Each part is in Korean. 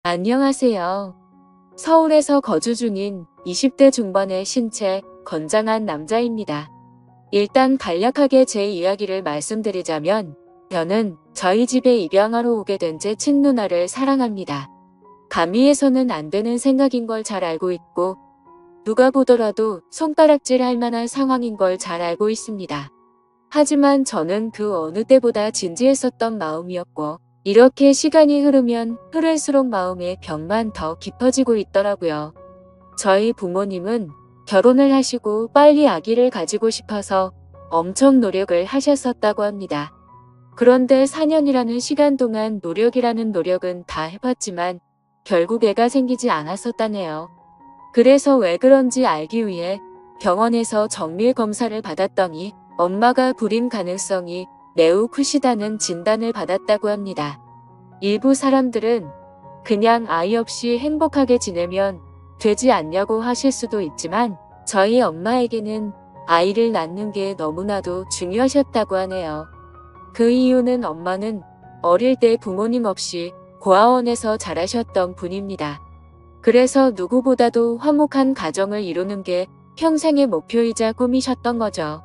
안녕하세요. 서울에서 거주 중인 20대 중반의 신체 건장한 남자입니다. 일단 간략하게 제 이야기를 말씀드리자면 저는 저희 집에 입양하러 오게 된 제 친누나를 사랑합니다. 감히 해서는 안 되는 생각인 걸 잘 알고 있고 누가 보더라도 손가락질 할 만한 상황인 걸 잘 알고 있습니다. 하지만 저는 그 어느 때보다 진지했었던 마음이었고 이렇게 시간이 흐르면 흐를수록 마음의 벽만 더 깊어지고 있더라고요. 저희 부모님은 결혼을 하시고 빨리 아기를 가지고 싶어서 엄청 노력을 하셨었다고 합니다. 그런데 4년이라는 시간 동안 노력이라는 노력은 다 해봤지만 결국 애가 생기지 않았었다네요. 그래서 왜 그런지 알기 위해 병원에서 정밀 검사를 받았더니 엄마가 불임 가능성이 매우 크시다는 진단을 받았다고 합니다. 일부 사람들은 그냥 아이 없이 행복하게 지내면 되지 않냐고 하실 수도 있지만 저희 엄마에게는 아이를 낳는 게 너무나도 중요하셨다고 하네요. 그 이유는 엄마는 어릴 때 부모님 없이 고아원에서 자라셨던 분입니다. 그래서 누구보다도 화목한 가정을 이루는 게 평생의 목표이자 꿈이셨던 거죠.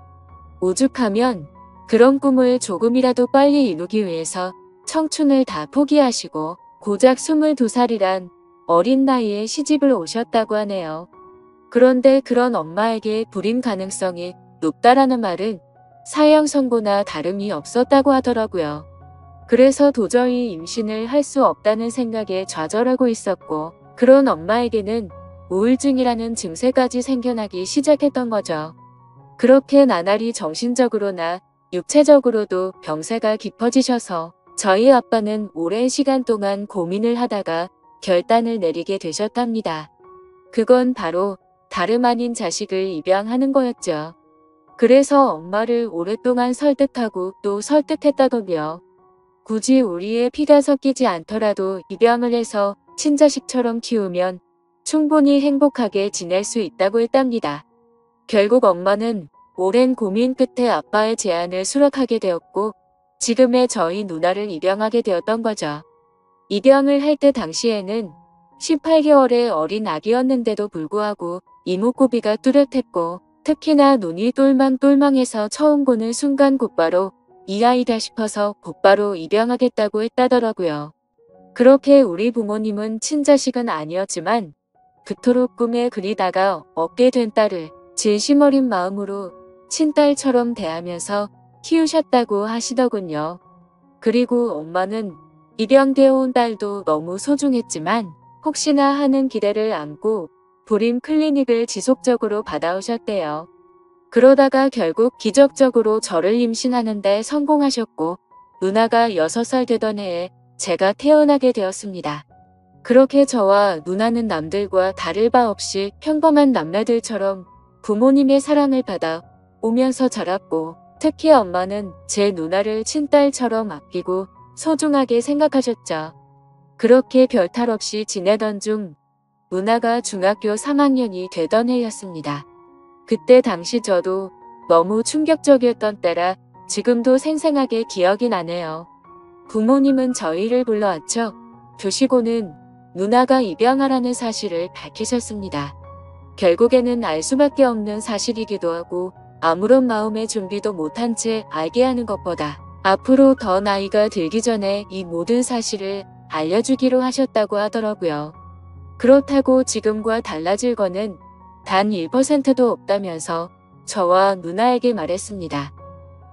오죽하면 그런 꿈을 조금이라도 빨리 이루기 위해서 청춘을 다 포기하시고 고작 22살이란 어린 나이에 시집을 오셨다고 하네요. 그런데 그런 엄마에게 불임 가능성이 높다라는 말은 사형 선고나 다름이 없었다고 하더라고요. 그래서 도저히 임신을 할 수 없다는 생각에 좌절하고 있었고 그런 엄마에게는 우울증이라는 증세까지 생겨나기 시작했던 거죠. 그렇게 나날이 정신적으로나 육체적으로도 병세가 깊어지셔서 저희 아빠는 오랜 시간 동안 고민을 하다가 결단을 내리게 되셨답니다. 그건 바로 다름 아닌 자식을 입양하는 거였죠. 그래서 엄마를 오랫동안 설득하고 또 설득했다더군요. 굳이 우리의 피가 섞이지 않더라도 입양을 해서 친자식처럼 키우면 충분히 행복하게 지낼 수 있다고 했답니다. 결국 엄마는 오랜 고민 끝에 아빠의 제안을 수락하게 되었고 지금의 저희 누나를 입양하게 되었던 거죠. 입양을 할 때 당시에는 18개월의 어린 아기였는데도 불구하고 이목구비가 뚜렷했고 특히나 눈이 똘망똘망해서 처음 보는 순간 곧바로 이 아이다 싶어서 곧바로 입양하겠다고 했다더라고요. 그렇게 우리 부모님은 친자식은 아니었지만 그토록 꿈에 그리다가 얻게 된 딸을 진심 어린 마음으로 친딸처럼 대하면서 키우셨다고 하시더군요. 그리고 엄마는 입양되어 온 딸도 너무 소중했지만 혹시나 하는 기대를 안고 불임 클리닉을 지속적으로 받아오셨대요. 그러다가 결국 기적적으로 저를 임신하는데 성공하셨고 누나가 6살 되던 해에 제가 태어나게 되었습니다. 그렇게 저와 누나는 남들과 다를 바 없이 평범한 남매들처럼 부모님의 사랑을 받아 오면서 자랐고 특히 엄마는 제 누나를 친딸처럼 아끼고 소중하게 생각하셨죠. 그렇게 별탈 없이 지내던 중 누나가 중학교 3학년이 되던 해였습니다. 그때 당시 저도 너무 충격적이었던 때라 지금도 생생하게 기억이 나네요. 부모님은 저희를 불러왔죠. 두시고는 누나가 입양하라는 사실을 밝히셨습니다. 결국에는 알 수밖에 없는 사실이기도 하고 아무런 마음의 준비도 못한 채 알게 하는 것보다 앞으로 더 나이가 들기 전에 이 모든 사실을 알려주기로 하셨다고 하더라고요. 그렇다고 지금과 달라질 거는 단 1%도 없다면서 저와 누나에게 말했습니다.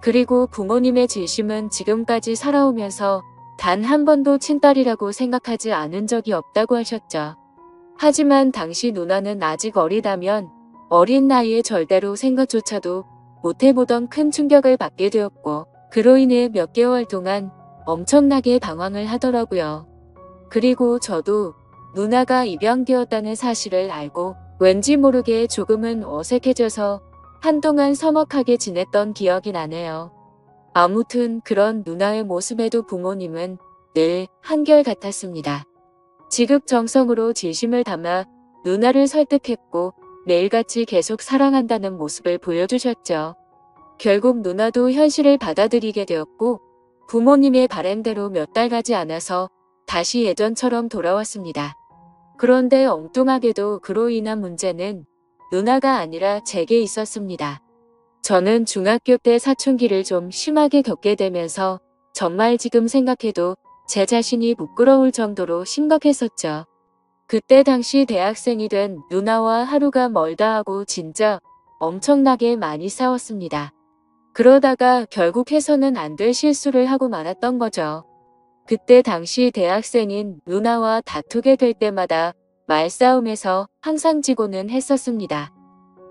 그리고 부모님의 진심은 지금까지 살아오면서 단 한 번도 친딸이라고 생각하지 않은 적이 없다고 하셨죠. 하지만 당시 누나는 아직 어리다면 어린 나이에 절대로 생각조차도 못해보던 큰 충격을 받게 되었고 그로 인해 몇 개월 동안 엄청나게 방황을 하더라고요. 그리고 저도 누나가 입양되었다는 사실을 알고 왠지 모르게 조금은 어색해져서 한동안 서먹하게 지냈던 기억이 나네요. 아무튼 그런 누나의 모습에도 부모님은 늘 한결같았습니다. 지극정성으로 진심을 담아 누나를 설득했고 매일같이 계속 사랑한다는 모습을 보여주셨죠. 결국 누나도 현실을 받아들이게 되었고 부모님의 바람대로 몇 달 가지 않아서 다시 예전처럼 돌아왔습니다. 그런데 엉뚱하게도 그로 인한 문제는 누나가 아니라 제게 있었습니다. 저는 중학교 때 사춘기를 좀 심하게 겪게 되면서 정말 지금 생각해도 제 자신이 부끄러울 정도로 심각했었죠. 그때 당시 대학생이 된 누나와 하루가 멀다 하고 진짜 엄청나게 많이 싸웠습니다. 그러다가 결국 해서는 안 될 실수를 하고 말았던 거죠. 그때 당시 대학생인 누나와 다투게 될 때마다 말싸움에서 항상 지고는 했었습니다.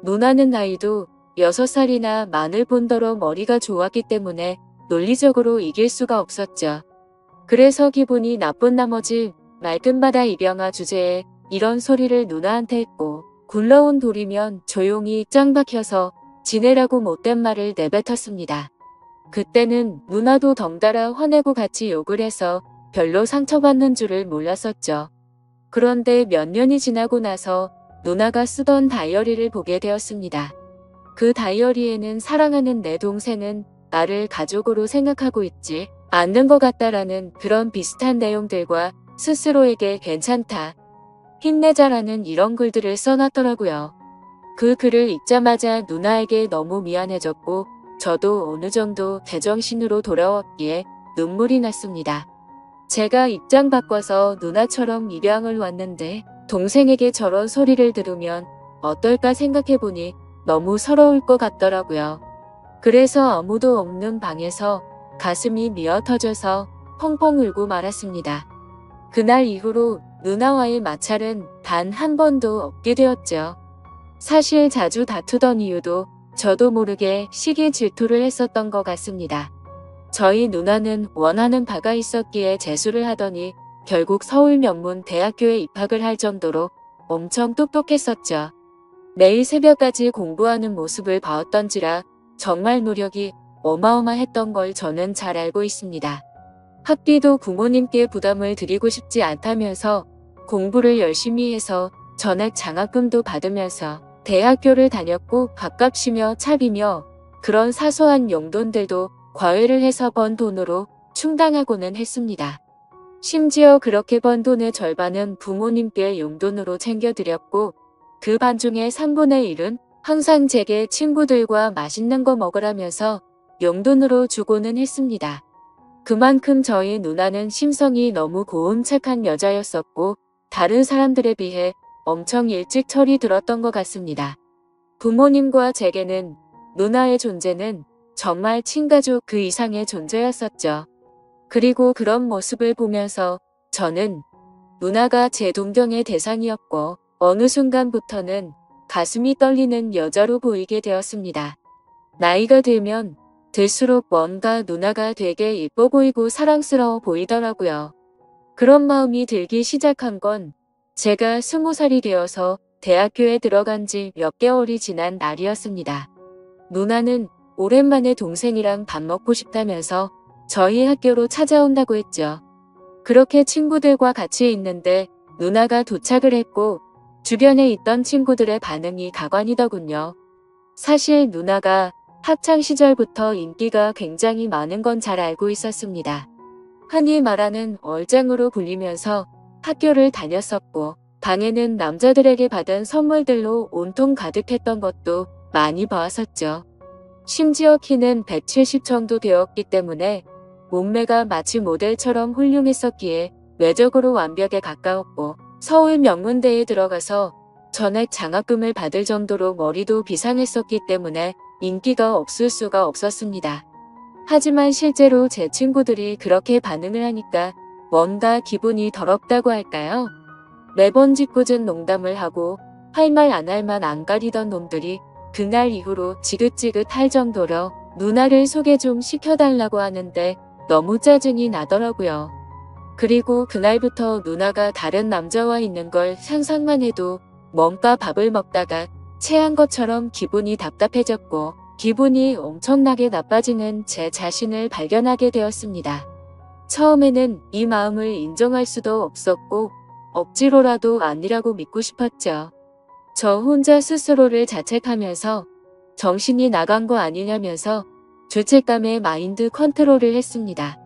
누나는 나이도 6살이나 많을 뿐더러 머리가 좋았기 때문에 논리적으로 이길 수가 없었죠. 그래서 기분이 나쁜 나머지 말끝마다 이병아 주제에 이런 소리를 누나한테 했고 굴러온 돌이면 조용히 짱 박혀서 지내라고 못된 말을 내뱉었습니다. 그때는 누나도 덩달아 화내고 같이 욕을 해서 별로 상처받는 줄을 몰랐었죠. 그런데 몇 년이 지나고 나서 누나가 쓰던 다이어리를 보게 되었습니다. 그 다이어리에는 사랑하는 내 동생은 나를 가족으로 생각하고 있지 않는 것 같다라는 그런 비슷한 내용들과 스스로에게 괜찮다, 힘내자라는 이런 글들을 써놨더라고요. 그 글을 읽자마자 누나에게 너무 미안해졌고 저도 어느 정도 제정신으로 돌아왔기에 눈물이 났습니다. 제가 입장 바꿔서 누나처럼 입양을 왔는데 동생에게 저런 소리를 들으면 어떨까 생각해보니 너무 서러울 것 같더라고요. 그래서 아무도 없는 방에서 가슴이 미어 터져서 펑펑 울고 말았습니다. 그날 이후로 누나와의 마찰은 단 한 번도 없게 되었죠. 사실 자주 다투던 이유도 저도 모르게 시기 질투를 했었던 것 같습니다. 저희 누나는 원하는 바가 있었기에 재수를 하더니 결국 서울 명문 대학교에 입학을 할 정도로 엄청 똑똑했었죠. 매일 새벽까지 공부하는 모습을 봐왔던지라 정말 노력이 어마어마했던 걸 저는 잘 알고 있습니다. 학비도 부모님께 부담을 드리고 싶지 않다면서 공부를 열심히 해서 전액 장학금도 받으면서 대학교를 다녔고 밥값이며 차비며 그런 사소한 용돈들도 과외를 해서 번 돈으로 충당하고는 했습니다. 심지어 그렇게 번 돈의 절반은 부모님께 용돈으로 챙겨드렸고 그 반중의 3분의 1은 항상 제게 친구들과 맛있는 거 먹으라면서 용돈으로 주고는 했습니다. 그만큼 저희 누나는 심성이 너무 고운 착한 여자였었고 다른 사람들에 비해 엄청 일찍 철이 들었던 것 같습니다. 부모님과 제게는 누나의 존재는 정말 친가족 그 이상의 존재였었죠. 그리고 그런 모습을 보면서 저는 누나가 제 동경의 대상이었고 어느 순간부터는 가슴이 떨리는 여자로 보이게 되었습니다. 나이가 들면 들수록 뭔가 누나가 되게 예뻐 보이고 사랑스러워 보이더라고요. 그런 마음이 들기 시작한 건 제가 20살이 되어서 대학교에 들어간 지 몇 개월이 지난 날이었습니다. 누나는 오랜만에 동생이랑 밥 먹고 싶다면서 저희 학교로 찾아온다고 했죠. 그렇게 친구들과 같이 있는데 누나가 도착을 했고 주변에 있던 친구들의 반응이 가관이더군요. 사실 누나가 학창시절부터 인기가 굉장히 많은 건 잘 알고 있었습니다. 흔히 말하는 얼짱으로 불리면서 학교를 다녔었고 방에는 남자들에게 받은 선물들로 온통 가득했던 것도 많이 봐왔었죠. 심지어 키는 170 정도 되었기 때문에 몸매가 마치 모델처럼 훌륭했었기에 외적으로 완벽에 가까웠고 서울 명문대에 들어가서 전액 장학금을 받을 정도로 머리도 비상했었기 때문에 인기가 없을 수가 없었습니다. 하지만 실제로 제 친구들이 그렇게 반응을 하니까 뭔가 기분이 더럽다고 할까요? 매번 짓궂은 농담을 하고 할 말 안 할 말 안 가리던 놈들이 그날 이후로 지긋지긋할 정도로 누나를 소개 좀 시켜달라고 하는데 너무 짜증이 나더라고요. 그리고 그날부터 누나가 다른 남자와 있는 걸 상상만 해도 뭔가 밥을 먹다가 체한 것처럼 기분이 답답해졌고 기분이 엄청나게 나빠지는 제 자신을 발견하게 되었습니다. 처음에는 이 마음을 인정할 수도 없었고 억지로라도 아니라고 믿고 싶었죠. 저 혼자 스스로를 자책하면서 정신이 나간 거 아니냐면서 죄책감에 마인드 컨트롤을 했습니다.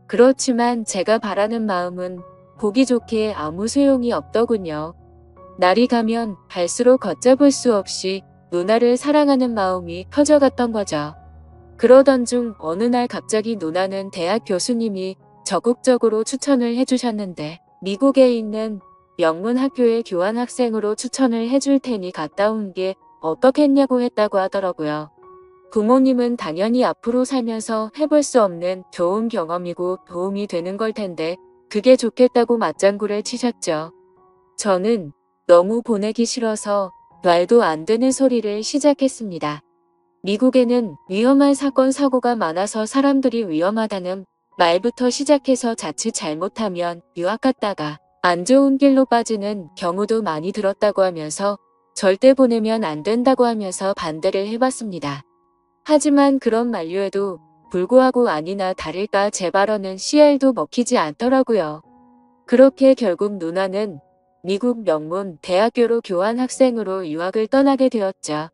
그렇지만 제가 바라는 마음은 보기 좋게 아무 소용이 없더군요. 날이 가면 갈수록 걷잡을 수 없이 누나를 사랑하는 마음이 커져갔던 거죠. 그러던 중 어느 날 갑자기 누나는 대학 교수님이 적극적으로 추천을 해주셨는데 미국에 있는 명문 학교에 교환학생으로 추천을 해줄 테니 갔다 온 게 어떻겠냐고 했다고 하더라고요. 부모님은 당연히 앞으로 살면서 해볼 수 없는 좋은 경험이고 도움이 되는 걸 텐데 그게 좋겠다고 맞장구를 치셨죠. 저는 너무 보내기 싫어서 말도 안 되는 소리를 시작했습니다. 미국에는 위험한 사건 사고가 많아서 사람들이 위험하다는 말부터 시작해서 자칫 잘못하면 유학 갔다가 안 좋은 길로 빠지는 경우도 많이 들었다고 하면서 절대 보내면 안 된다고 하면서 반대를 해봤습니다. 하지만 그런 만류에도 불구하고 아니나 다를까 제 발언은 씨알도 먹히지 않더라고요. 그렇게 결국 누나는 미국 명문 대학교로 교환학생으로 유학을 떠나게 되었죠.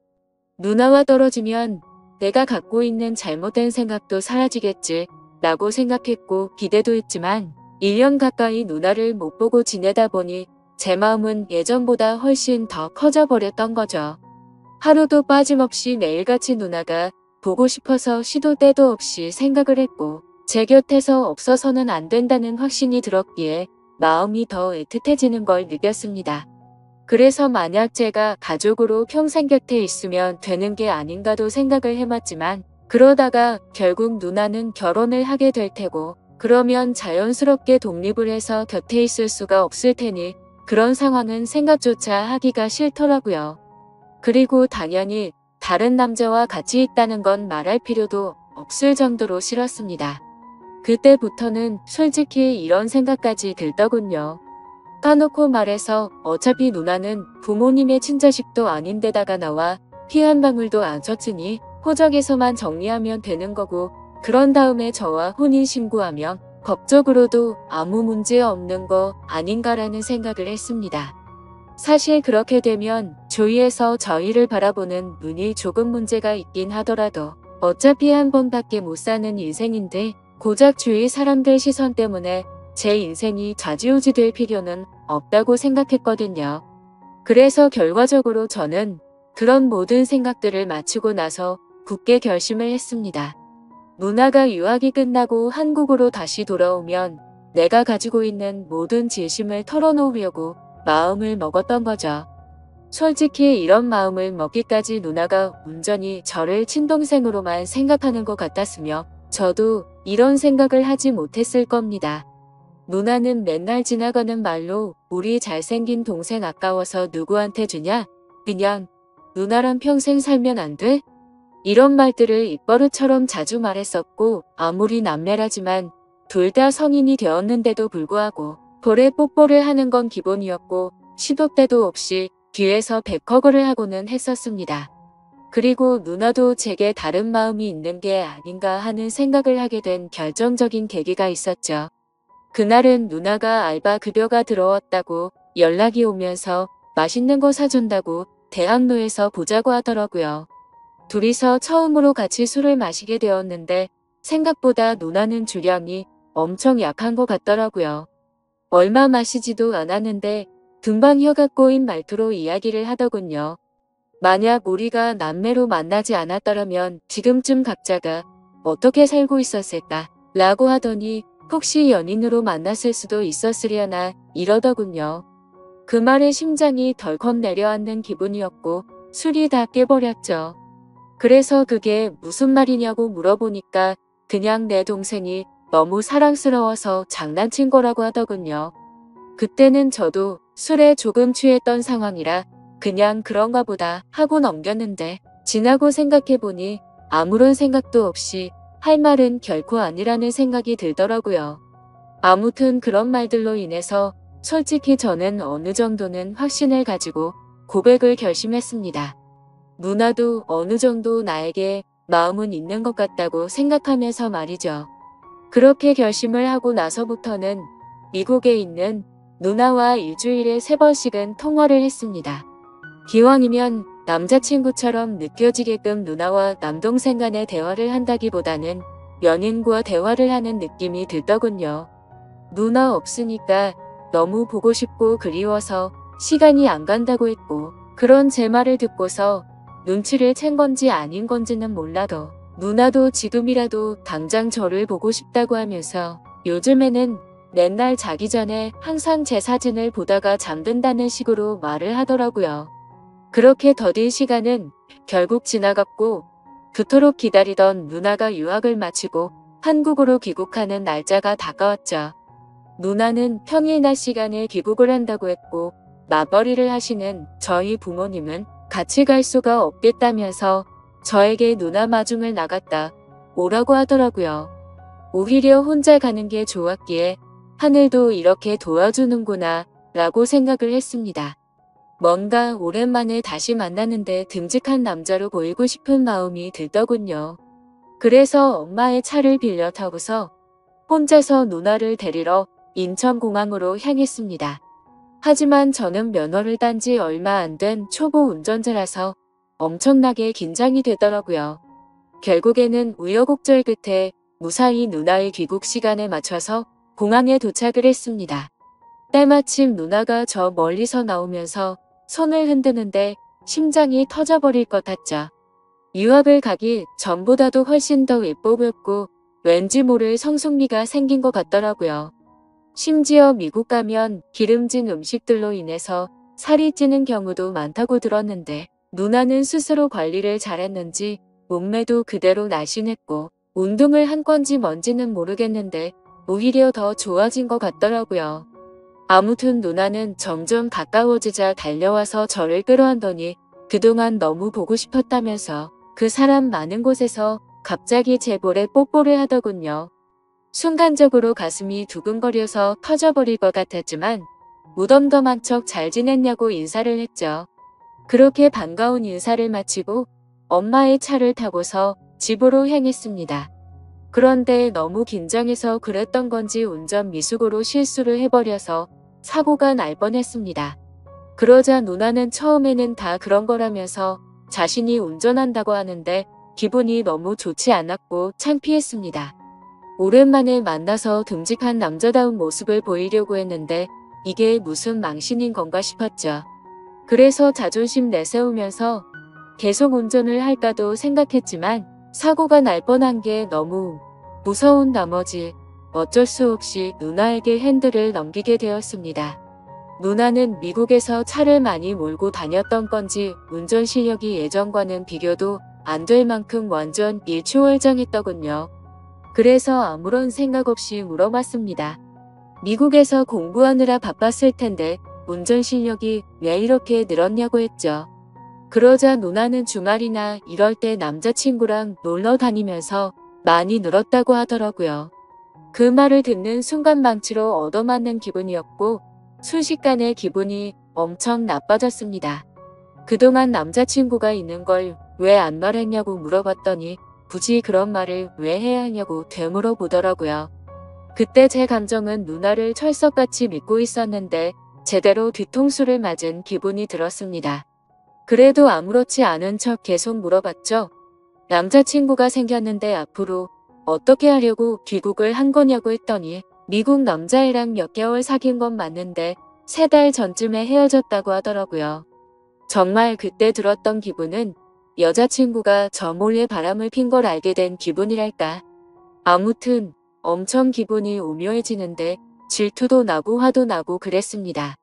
누나와 떨어지면 내가 갖고 있는 잘못된 생각도 사라지겠지 라고 생각했고 기대도 했지만 1년 가까이 누나를 못 보고 지내다 보니 제 마음은 예전보다 훨씬 더 커져버렸던 거죠. 하루도 빠짐없이 매일같이 누나가 보고 싶어서 시도 때도 없이 생각을 했고 제 곁에서 없어서는 안 된다는 확신이 들었기에 마음이 더 애틋해지는 걸 느꼈습니다. 그래서 만약 제가 가족으로 평생 곁에 있으면 되는 게 아닌가도 생각을 해봤지만 그러다가 결국 누나는 결혼을 하게 될 테고 그러면 자연스럽게 독립을 해서 곁에 있을 수가 없을 테니 그런 상황은 생각조차 하기가 싫더라고요. 그리고 당연히 다른 남자와 같이 있다는 건 말할 필요도 없을 정도로 싫었습니다. 그때부터는 솔직히 이런 생각까지 들더군요. 까놓고 말해서 어차피 누나는 부모님의 친자식도 아닌데다가 나와 피 한 방울도 안 쳤으니 호적에서만 정리하면 되는 거고 그런 다음에 저와 혼인신고하면 법적으로도 아무 문제 없는 거 아닌가라는 생각을 했습니다. 사실 그렇게 되면 주위에서 저희를 바라보는 눈이 조금 문제가 있긴 하더라도 어차피 한 번밖에 못 사는 인생인데 고작 주위 사람들 시선 때문에 제 인생이 좌지우지 될 필요는 없다고 생각했거든요. 그래서 결과적으로 저는 그런 모든 생각들을 마치고 나서 굳게 결심을 했습니다. 누나가 유학이 끝나고 한국으로 다시 돌아오면 내가 가지고 있는 모든 진심을 털어놓으려고 마음을 먹었던 거죠. 솔직히 이런 마음을 먹기까지 누나가 온전히 저를 친동생으로만 생각하는 것 같았으며 저도 이런 생각을 하지 못했을 겁니다. 누나는 맨날 지나가는 말로 우리 잘생긴 동생 아까워서 누구한테 주냐? 그냥 누나랑 평생 살면 안 돼? 이런 말들을 입버릇처럼 자주 말했었고 아무리 남매라지만 둘 다 성인이 되었는데도 불구하고 볼에 뽀뽀를 하는 건 기본이었고 시도 때도 없이 뒤에서 백허그를 하고는 했었습니다. 그리고 누나도 제게 다른 마음이 있는 게 아닌가 하는 생각을 하게 된 결정적인 계기가 있었죠. 그날은 누나가 알바 급여가 들어왔다고 연락이 오면서 맛있는 거 사준다고 대학로에서 보자고 하더라고요. 둘이서 처음으로 같이 술을 마시게 되었는데 생각보다 누나는 주량이 엄청 약한 것 같더라고요. 얼마 마시지도 않았는데 금방 혀가 꼬인 말투로 이야기를 하더군요. 만약 우리가 남매로 만나지 않았더라면 지금쯤 각자가 어떻게 살고 있었을까? 라고 하더니 혹시 연인으로 만났을 수도 있었으려나 이러더군요. 그 말에 심장이 덜컥 내려앉는 기분이었고 술이 다 깨버렸죠. 그래서 그게 무슨 말이냐고 물어보니까 그냥 내 동생이 너무 사랑스러워서 장난친 거라고 하더군요. 그때는 저도 술에 조금 취했던 상황이라 그냥 그런가 보다 하고 넘겼는데 지나고 생각해보니 아무런 생각도 없이 할 말은 결코 아니라는 생각이 들더라고요. 아무튼 그런 말들로 인해서 솔직히 저는 어느 정도는 확신을 가지고 고백을 결심했습니다. 누나도 어느 정도 나에게 마음은 있는 것 같다고 생각하면서 말이죠. 그렇게 결심을 하고 나서부터는 미국에 있는 누나와 일주일에 3번씩은 통화를 했습니다. 기왕이면 남자친구처럼 느껴지게끔 누나와 남동생 간의 대화를 한다기보다는 연인과 대화를 하는 느낌이 들더군요. 누나 없으니까 너무 보고 싶고 그리워서 시간이 안 간다고 했고, 그런 제 말을 듣고서 눈치를 챈 건지 아닌 건지는 몰라도 누나도 지금이라도 당장 저를 보고 싶다고 하면서 요즘에는 맨날 자기 전에 항상 제 사진을 보다가 잠든다는 식으로 말을 하더라고요. 그렇게 더딘 시간은 결국 지나갔고, 그토록 기다리던 누나가 유학을 마치고 한국으로 귀국하는 날짜가 다가왔죠. 누나는 평일 낮 시간에 귀국을 한다고 했고, 맞벌이를 하시는 저희 부모님은 같이 갈 수가 없겠다면서 저에게 누나 마중을 나갔다 오라고 하더라고요. 오히려 혼자 가는 게 좋았기에 하늘도 이렇게 도와주는구나 라고 생각을 했습니다. 뭔가 오랜만에 다시 만나는데 듬직한 남자로 보이고 싶은 마음이 들더군요. 그래서 엄마의 차를 빌려 타고서 혼자서 누나를 데리러 인천공항으로 향했습니다. 하지만 저는 면허를 딴 지 얼마 안 된 초보 운전자라서 엄청나게 긴장이 되더라고요. 결국에는 우여곡절 끝에 무사히 누나의 귀국 시간에 맞춰서 공항에 도착을 했습니다. 때마침 누나가 저 멀리서 나오면서 손을 흔드는데 심장이 터져버릴 것 같죠. 유학을 가기 전보다도 훨씬 더 예뻐 보였고 왠지 모를 성숙미가 생긴 것 같더라고요. 심지어 미국 가면 기름진 음식들로 인해서 살이 찌는 경우도 많다고 들었는데 누나는 스스로 관리를 잘했는지 몸매도 그대로 날씬했고 운동을 한 건지 뭔지는 모르겠는데 오히려 더 좋아진 것 같더라고요. 아무튼 누나는 점점 가까워지자 달려와서 저를 끌어안더니 그동안 너무 보고 싶었다면서 그 사람 많은 곳에서 갑자기 제 볼에 뽀뽀를 하더군요. 순간적으로 가슴이 두근거려서 터져버릴 것 같았지만 무덤덤한 척 잘 지냈냐고 인사를 했죠. 그렇게 반가운 인사를 마치고 엄마의 차를 타고서 집으로 향했습니다. 그런데 너무 긴장해서 그랬던 건지 운전 미숙으로 실수를 해버려서 사고가 날 뻔했습니다. 그러자 누나는 처음에는 다 그런 거라면서 자신이 운전한다고 하는데 기분이 너무 좋지 않았고 창피했습니다. 오랜만에 만나서 듬직한 남자다운 모습을 보이려고 했는데 이게 무슨 망신인 건가 싶었죠. 그래서 자존심 내세우면서 계속 운전을 할까도 생각했지만 사고가 날 뻔한 게 너무 무서운 나머지 어쩔 수 없이 누나에게 핸들을 넘기게 되었습니다. 누나는 미국에서 차를 많이 몰고 다녔던 건지 운전 실력이 예전과는 비교도 안 될 만큼 완전 일취월장했더군요. 그래서 아무런 생각 없이 물어봤습니다. 미국에서 공부하느라 바빴을 텐데 운전 실력이 왜 이렇게 늘었냐고 했죠. 그러자 누나는 주말이나 이럴 때 남자친구랑 놀러 다니면서 많이 늘었다고 하더라고요. 그 말을 듣는 순간 망치로 얻어맞는 기분이었고 순식간에 기분이 엄청 나빠졌습니다. 그동안 남자친구가 있는 걸 왜 안 말했냐고 물어봤더니 굳이 그런 말을 왜 해야 하냐고 되물어 보더라고요. 그때 제 감정은 누나를 철석같이 믿고 있었는데 제대로 뒤통수를 맞은 기분이 들었습니다. 그래도 아무렇지 않은 척 계속 물어봤죠. 남자친구가 생겼는데 앞으로 어떻게 하려고 귀국을 한 거냐고 했더니 미국 남자애랑 몇 개월 사귄 건 맞는데 3달 전쯤에 헤어졌다고 하더라고요. 정말 그때 들었던 기분은 여자친구가 저 몰래 바람을 핀 걸 알게 된 기분이랄까. 아무튼 엄청 기분이 오묘해지는데 질투도 나고 화도 나고 그랬습니다.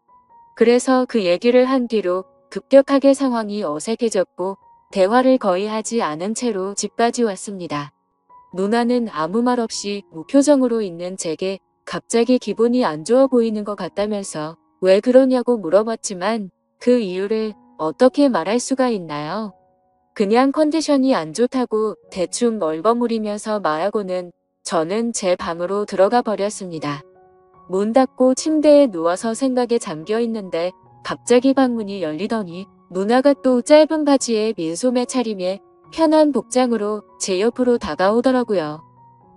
그래서 그 얘기를 한 뒤로 급격하게 상황이 어색해졌고 대화를 거의 하지 않은 채로 집까지 왔습니다. 누나는 아무 말 없이 무표정으로 있는 제게 갑자기 기분이 안 좋아 보이는 것 같다면서 왜 그러냐고 물어봤지만 그 이유를 어떻게 말할 수가 있나요? 그냥 컨디션이 안 좋다고 대충 얼버무리면서 말하고는 저는 제 방으로 들어가 버렸습니다. 문 닫고 침대에 누워서 생각에 잠겨 있는데 갑자기 방문이 열리더니 누나가 또 짧은 바지에 민소매 차림에 편한 복장으로 제 옆으로 다가오더라고요.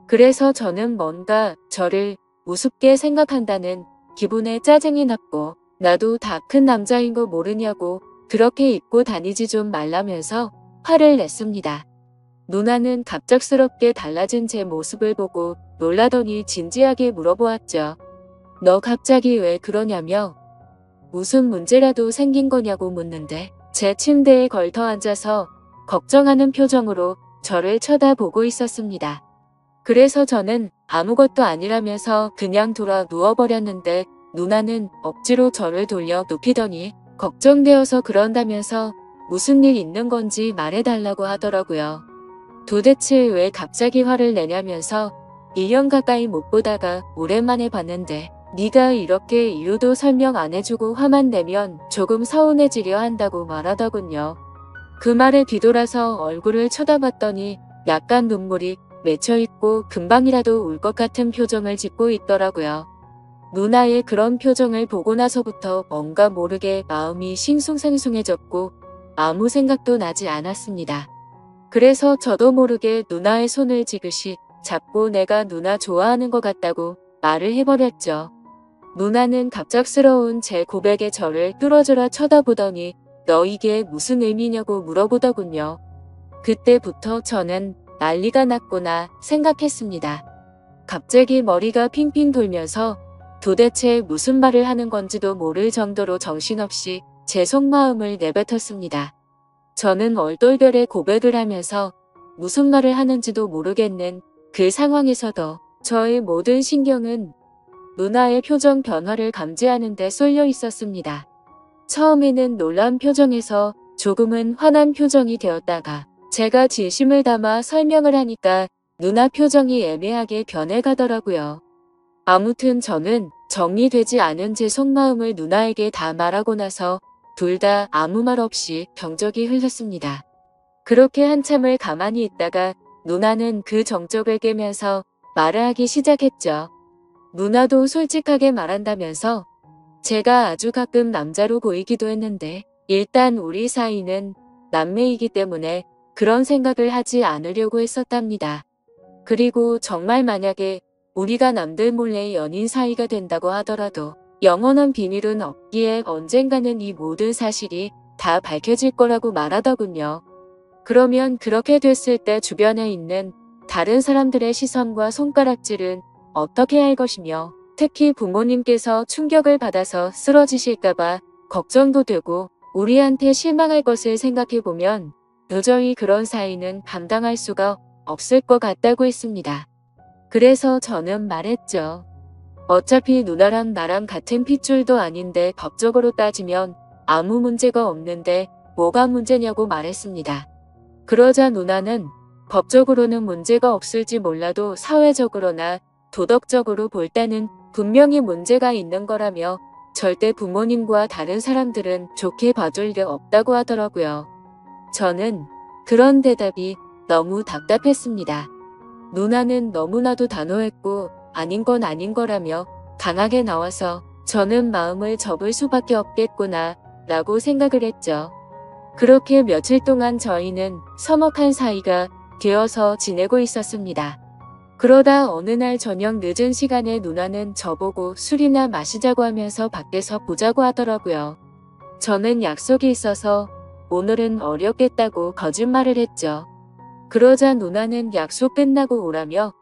그래서 저는 뭔가 저를 우습게 생각한다는 기분에 짜증이 났고 나도 다 큰 남자인 거 모르냐고 그렇게 입고 다니지 좀 말라면서 화를 냈습니다. 누나는 갑작스럽게 달라진 제 모습을 보고 놀라더니 진지하게 물어보았죠. 너 갑자기 왜 그러냐며 무슨 문제라도 생긴 거냐고 묻는데 제 침대에 걸터 앉아서 걱정하는 표정으로 저를 쳐다보고 있었습니다. 그래서 저는 아무것도 아니라면서 그냥 돌아 누워버렸는데 누나는 억지로 저를 돌려 눕히더니 걱정되어서 그런다면서 무슨 일 있는 건지 말해달라고 하더라고요. 도대체 왜 갑자기 화를 내냐면서 1년 가까이 못 보다가 오랜만에 봤는데 네가 이렇게 이유도 설명 안 해주고 화만 내면 조금 서운해지려 한다고 말하더군요. 그 말에 뒤돌아서 얼굴을 쳐다봤더니 약간 눈물이 맺혀있고 금방이라도 울 것 같은 표정을 짓고 있더라고요. 누나의 그런 표정을 보고 나서부터 뭔가 모르게 마음이 싱숭생숭해졌고 아무 생각도 나지 않았습니다. 그래서 저도 모르게 누나의 손을 지그시 잡고 내가 누나 좋아하는 것 같다고 말을 해버렸죠. 누나는 갑작스러운 제 고백에 저를 뚫어져라 쳐다보더니 너 이게 무슨 의미냐고 물어보더군요. 그때부터 저는 난리가 났구나 생각했습니다. 갑자기 머리가 핑핑 돌면서 도대체 무슨 말을 하는 건지도 모를 정도로 정신없이 제 속마음을 내뱉었습니다. 저는 얼떨결에 고백을 하면서 무슨 말을 하는지도 모르겠는 그 상황에서도 저의 모든 신경은 누나의 표정 변화를 감지하는 데 쏠려 있었습니다. 처음에는 놀란 표정에서 조금은 화난 표정이 되었다가 제가 진심을 담아 설명을 하니까 누나 표정이 애매하게 변해가더라고요. 아무튼 저는 정리되지 않은 제 속마음을 누나에게 다 말하고 나서 둘 다 아무 말 없이 경적이 흘렀습니다. 그렇게 한참을 가만히 있다가 누나는 그 정적을 깨면서 말을 하기 시작했죠. 누나도 솔직하게 말한다면서 제가 아주 가끔 남자로 보이기도 했는데 일단 우리 사이는 남매이기 때문에 그런 생각을 하지 않으려고 했었답니다. 그리고 정말 만약에 우리가 남들 몰래 연인 사이가 된다고 하더라도 영원한 비밀은 없기에 언젠가는 이 모든 사실이 다 밝혀질 거라고 말하더군요. 그러면 그렇게 됐을 때 주변에 있는 다른 사람들의 시선과 손가락질은 어떻게 할 것이며 특히 부모님께서 충격을 받아서 쓰러지실까봐 걱정도 되고 우리한테 실망할 것을 생각해보면 도저히 그런 사이는 감당할 수가 없을 것 같다고 했습니다. 그래서 저는 말했죠. 어차피 누나랑 나랑 같은 핏줄도 아닌데 법적으로 따지면 아무 문제가 없는데 뭐가 문제냐고 말했습니다. 그러자 누나는 법적으로는 문제가 없을지 몰라도 사회적으로나 도덕적으로 볼 때는 분명히 문제가 있는 거라며 절대 부모님과 다른 사람들은 좋게 봐줄 리 없다고 하더라고요. 저는 그런 대답이 너무 답답했습니다. 누나는 너무나도 단호했고 아닌 건 아닌 거라며 강하게 나와서 저는 마음을 접을 수밖에 없겠구나 라고 생각을 했죠. 그렇게 며칠 동안 저희는 서먹한 사이가 되어서 지내고 있었습니다. 그러다 어느 날 저녁 늦은 시간에 누나는 저보고 술이나 마시자고 하면서 밖에서 보자고 하더라고요. 저는 약속이 있어서 오늘은 어렵겠다고 거짓말을 했죠. 그러자 누나는 약속 끝나고 오라며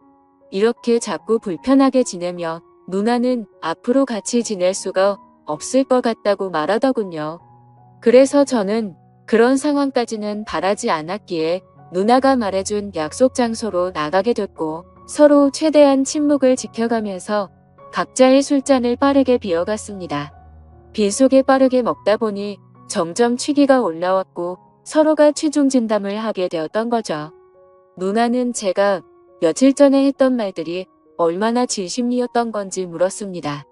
이렇게 자꾸 불편하게 지내면 누나는 앞으로 같이 지낼 수가 없을 것 같다고 말하더군요. 그래서 저는 그런 상황까지는 바라지 않았기에 누나가 말해준 약속 장소로 나가게 됐고 서로 최대한 침묵을 지켜가면서 각자의 술잔을 빠르게 비워갔습니다. 빈속에 빠르게 먹다 보니 점점 취기가 올라왔고 서로가 취중 진담을 하게 되었던 거죠. 누나는 제가 며칠 전에 했던 말들이 얼마나 진심이었던 건지 물었습니다.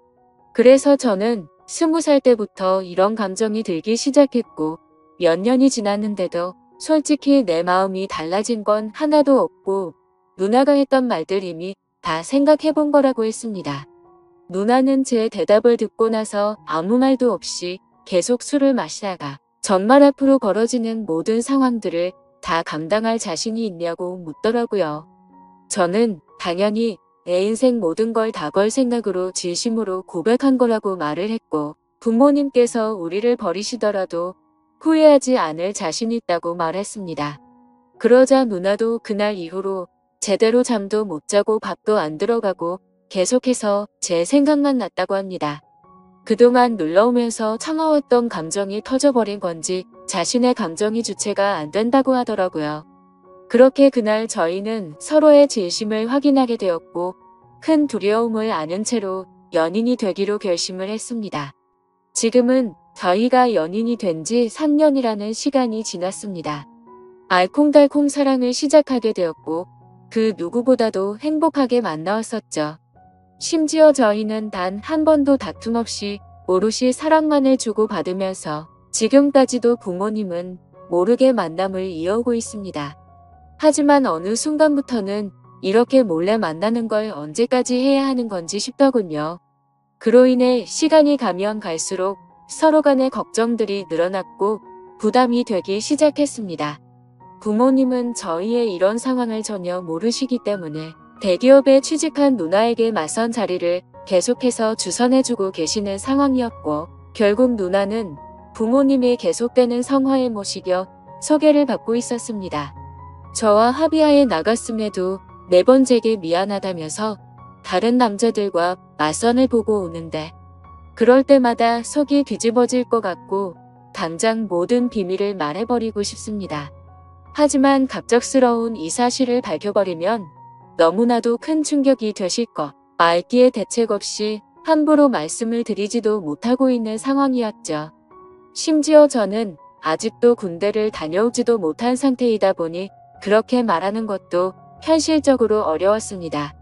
그래서 저는 20살 때부터 이런 감정이 들기 시작했고 몇 년이 지났는데도 솔직히 내 마음이 달라진 건 하나도 없고 누나가 했던 말들 이미 다 생각해본 거라고 했습니다. 누나는 제 대답을 듣고 나서 아무 말도 없이 계속 술을 마시다가 정말 앞으로 벌어지는 모든 상황들을 다 감당할 자신이 있냐고 묻더라고요. 저는 당연히 내 인생 모든 걸 다 걸 생각으로 진심으로 고백한 거라고 말을 했고 부모님께서 우리를 버리시더라도 후회하지 않을 자신이 있다고 말했습니다. 그러자 누나도 그날 이후로 제대로 잠도 못 자고 밥도 안 들어가고 계속해서 제 생각만 났다고 합니다. 그동안 눌러오면서 참아왔던 감정이 터져버린 건지 자신의 감정이 주체가 안 된다고 하더라고요. 그렇게 그날 저희는 서로의 진심을 확인하게 되었고 큰 두려움을 아는 채로 연인이 되기로 결심을 했습니다. 지금은 저희가 연인이 된 지 3년이라는 시간이 지났습니다. 알콩달콩 사랑을 시작하게 되었고 그 누구보다도 행복하게 만나왔었죠. 심지어 저희는 단 한 번도 다툼 없이 오롯이 사랑만을 주고받으면서 지금까지도 부모님은 모르게 만남을 이어오고 있습니다. 하지만 어느 순간부터는 이렇게 몰래 만나는 걸 언제까지 해야 하는 건지 싶더군요. 그로 인해 시간이 가면 갈수록 서로 간의 걱정들이 늘어났고 부담이 되기 시작했습니다. 부모님은 저희의 이런 상황을 전혀 모르시기 때문에 대기업에 취직한 누나에게 맞선 자리를 계속해서 주선해주고 계시는 상황이었고 결국 누나는 부모님의 계속되는 성화에 모시겨 소개를 받고 있었습니다. 저와 합의하에 나갔음에도 매번 제게 미안하다면서 다른 남자들과 맞선을 보고 오는데 그럴 때마다 속이 뒤집어질 것 같고 당장 모든 비밀을 말해버리고 싶습니다. 하지만 갑작스러운 이 사실을 밝혀버리면 너무나도 큰 충격이 되실 것 알기에 대책 없이 함부로 말씀을 드리지도 못하고 있는 상황이었죠. 심지어 저는 아직도 군대를 다녀오지도 못한 상태이다 보니 그렇게 말하는 것도 현실적으로 어려웠습니다.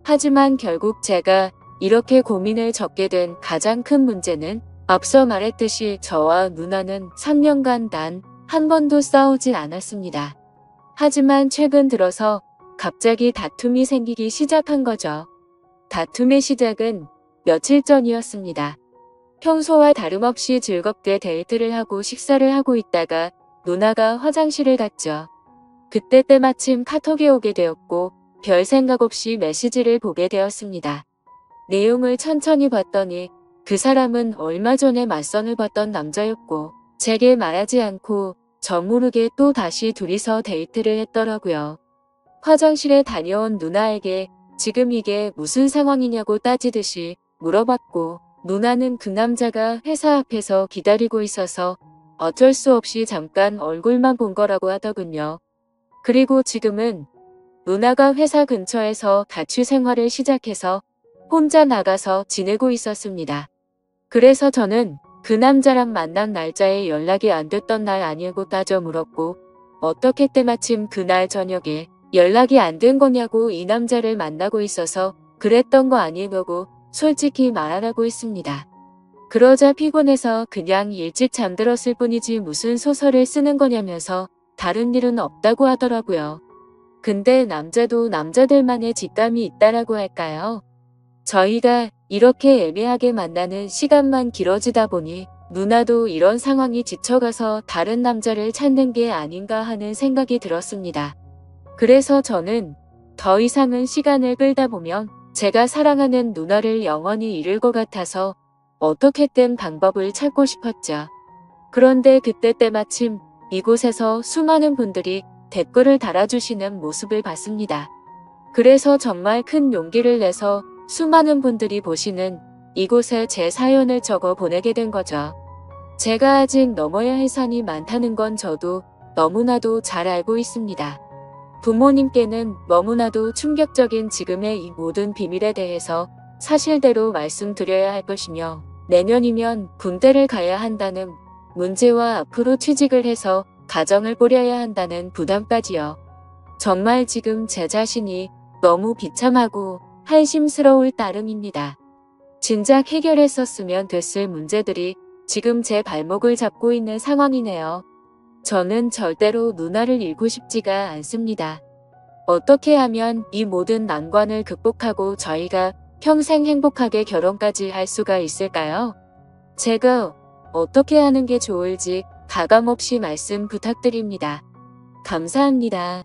하지만 결국 제가 이렇게 고민을 적게 된 가장 큰 문제는 앞서 말했듯이 저와 누나는 3년간 단 한 번도 싸우진 않았습니다. 하지만 최근 들어서 갑자기 다툼이 생기기 시작한 거죠. 다툼의 시작은 며칠 전이었습니다. 평소와 다름없이 즐겁게 데이트를 하고 식사를 하고 있다가 누나가 화장실을 갔죠. 그때 때마침 카톡이 오게 되었고 별 생각 없이 메시지를 보게 되었습니다. 내용을 천천히 봤더니 그 사람은 얼마 전에 맞선을 봤던 남자였고 제게 말하지 않고 저 모르게 또 다시 둘이서 데이트를 했더라고요. 화장실에 다녀온 누나에게 지금 이게 무슨 상황이냐고 따지듯이 물어봤고 누나는 그 남자가 회사 앞에서 기다리고 있어서 어쩔 수 없이 잠깐 얼굴만 본 거라고 하더군요. 그리고 지금은 누나가 회사 근처에서 다취 생활을 시작해서 혼자 나가서 지내고 있었습니다. 그래서 저는 그 남자랑 만난 날짜에 연락이 안 됐던 날 아니냐고 따져 물었고 어떻게 때마침 그날 저녁에 연락이 안 된 거냐고 이 남자를 만나고 있어서 그랬던 거 아니냐고 솔직히 말하라고 했습니다. 그러자 피곤해서 그냥 일찍 잠들었을 뿐이지 무슨 소설을 쓰는 거냐면서 다른 일은 없다고 하더라고요. 근데 남자도 남자들만의 직감이 있다라고 할까요? 저희가 이렇게 애매하게 만나는 시간만 길어지다 보니 누나도 이런 상황이 지쳐가서 다른 남자를 찾는 게 아닌가 하는 생각이 들었습니다. 그래서 저는 더 이상은 시간을 끌다 보면 제가 사랑하는 누나를 영원히 잃을 것 같아서 어떻게든 방법을 찾고 싶었죠. 그런데 그때 때마침 이곳에서 수많은 분들이 댓글을 달아주시는 모습을 봤습니다. 그래서 정말 큰 용기를 내서 수많은 분들이 보시는 이곳에 제 사연을 적어 보내게 된 거죠. 제가 아직 넘어야 할 산이 많다는 건 저도 너무나도 잘 알고 있습니다. 부모님께는 너무나도 충격적인 지금의 이 모든 비밀에 대해서 사실대로 말씀드려야 할 것이며 내년이면 군대를 가야 한다는 문제와 앞으로 취직을 해서 가정을 꾸려야 한다는 부담까지요. 정말 지금 제 자신이 너무 비참하고 한심스러울 따름입니다. 진작 해결했었으면 됐을 문제들이 지금 제 발목을 잡고 있는 상황이네요. 저는 절대로 누나를 잃고 싶지가 않습니다. 어떻게 하면 이 모든 난관을 극복하고 저희가 평생 행복하게 결혼까지 할 수가 있을까요? 제가 어떻게 하는 게 좋을지 가감없이 말씀 부탁드립니다. 감사합니다.